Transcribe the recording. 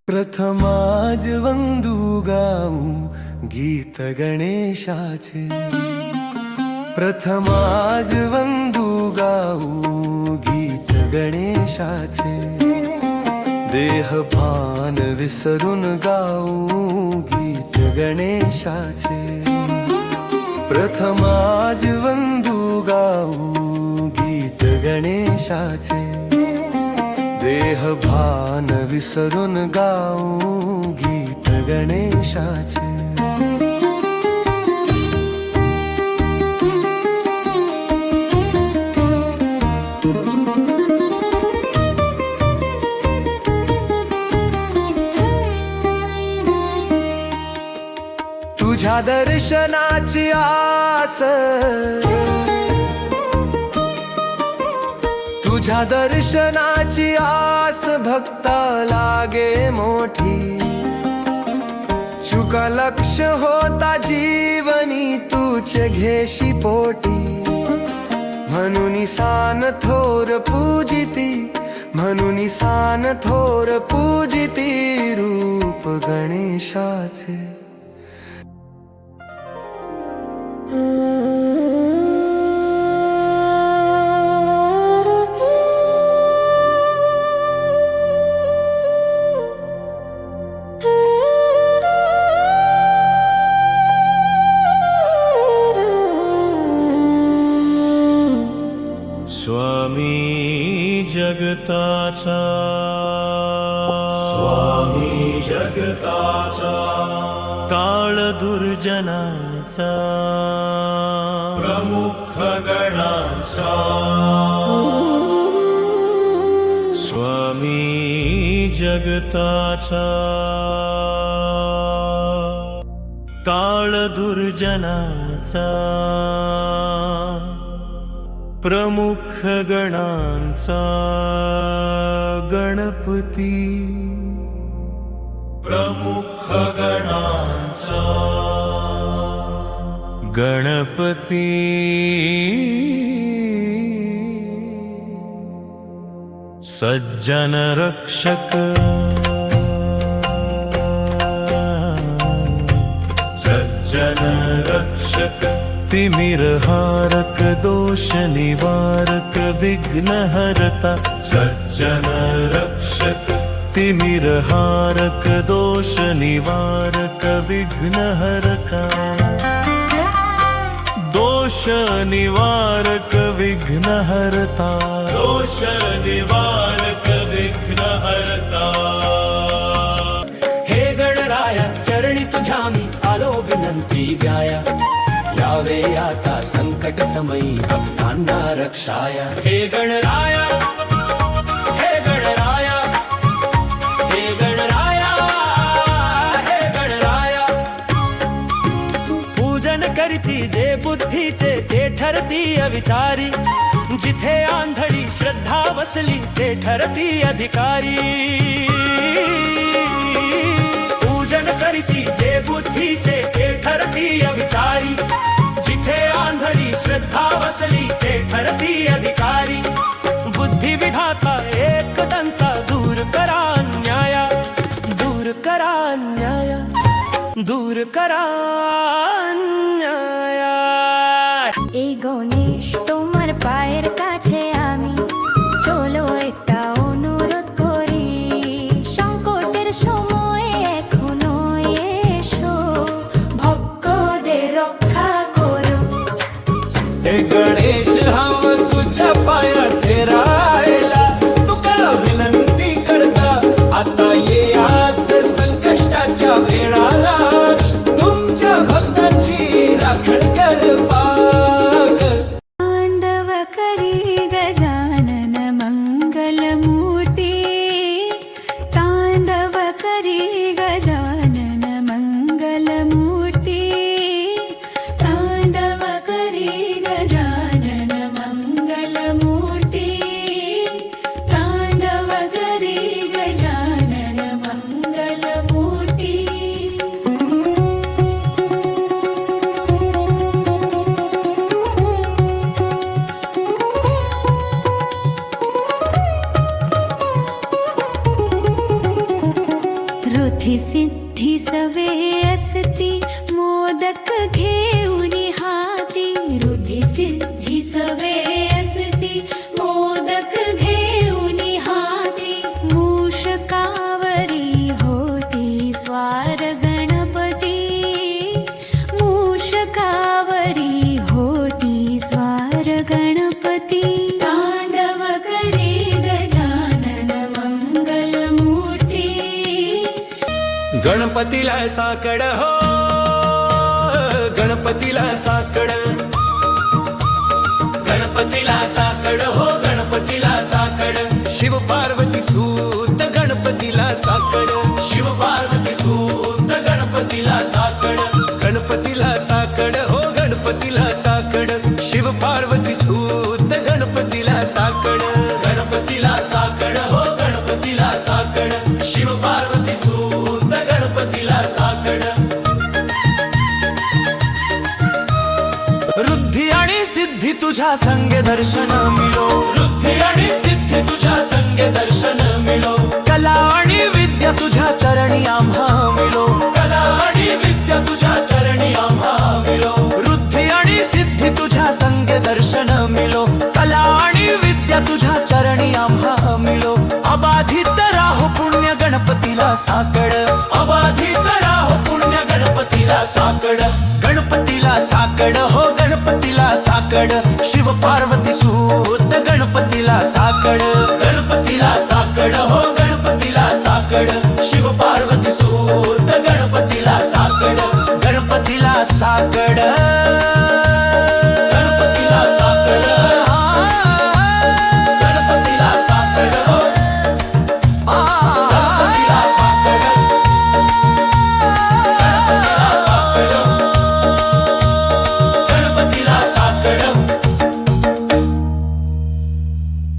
प्रथमाज वंदू गाऊ गीत गणेशाचे, प्रथमाज वंदू गाऊ गीत गणेशाचे, देहभान विसरून गाऊ गीत गणेशाचे, प्रथमाज वंदू गाऊ गीत गणेशाचे, देहभान विसरून गाऊ गीत गणेशाचे। तुझ्या दर्शनाची आस, तुझ्या दर्शनाची आस भक्ता लागे मोठी, चुका लक्ष होता जीवनी तूचे घेशी पोटी, म्हणून सान थोर पूजिती, म्हणून सान थोर पूजिती रूप गणेशाचे। स्वामी जगताचा, स्वामी जगताचा, काळ दुर्जनाचा, प्रमुख गणाचा, स्वामी जगताचा, काळ दुर्जनाचा, प्रमुख गणांचा गणपती, प्रमुख गणांचा गणपती, सज्जन रक्षक, सज्जन रक्षक, तिमिरहारक, दोष निवारक, विघ्नहरता, सज्जन रक्षक, तिमिरहारक, दोष निवारक, विघ्नहरका, दोष निवारक, विघ्नहरता, दोष निवारक, विघ्नहरता। हे गणराया चरणी तुझ्या मी आलो विनंती द्याया, यावे आता संकट समयी भक्तांना रक्षाया। हे गणराया, हे गणराया, हे गणराया, हे गणराया, पूजन करती जे बुद्धीचे ते ठरती अविचारी, जिथे आंधळी श्रद्धा बसली ते ठरती अधिकारी, पूजन करती जे बुद्धीचे ते ठरती अविचारी, जिथे आंधळी श्रद्धा बसली ते ठरती अधिकारी, बुद्धी विधाता एक दंता, दूर करा अन्याया, दूर करा अन्याया, दूर करा अन्याया। এই গণেশ তোমার পায়ের কাছে আমি চলো একটা অনুরোধ করি, সংকটের সময়ে এখনো এসো ভক্তদের রক্ষা করো। हे गणेश हवं तुझ्या पायाचे राहायला, तुका विनंती करता आता ये आत संकष्टाच्या वेळाला, तुमच्या भक्तांची राखण कर पाग। तांडव करी गजानन मंगलमूर्ती, तांडव करी गजानन मंगलमूर्ती, तांडव करी गजानन मंगलमूर्ती, तांडव करी गजानन मंगलमूर्ती। रुद्धी सिद्धी सवे असती मोदक घेऊनी हाती रुद्धी सिद्धी सवे असती मोदक घेऊनी हाती मूषकावरी होती स्वार गणपती मूषकावरी होती स्वार गणपती तांडव करे गजानन मंगलमूर्ती गणपतीला साकड हो गणपतीला साकड गणपतीला साकड हो गणपतीला साकड शिव पार्वती सूत गणपतीला साकड शिव पार्वती सूत गणपतीला साकड गणपतीला साकड हो गणपतीला साकड शिव पार्वती सूत गणपतीला साकड गणपतीला साकड हो गणपतीला साकड शिव पार्वती सूत गणपतीला साकड रुद्धी आणि सिद्धी तुझ्या संगे दर्शन मिळो वृद्धी आणि सिद्धी तुझ्या संगे दर्शन मिळो कला आणि विद्या तुझ्या चरणी आम्हा मिळो कला आणि विद्या तुझ्या चरणी आम्हा मिळो रुद्धी आणि सिद्धी तुझ्या संगे दर्शन मिळो कला आणि विद्या तुझ्या चरणी आम्हा मिळो अबाधित राहो पुण्य गणपतीला साकड अबाधित राहो पुण्य गणपतीला साकड गणपतीला साकड हो गणपतीला साकड शिव पार्वती सूत गणपतीला साकड गणपतीला साकड हो गणपतीला साकड शिव पार्वती सूत गणपतीला साकड गणपतीला साकड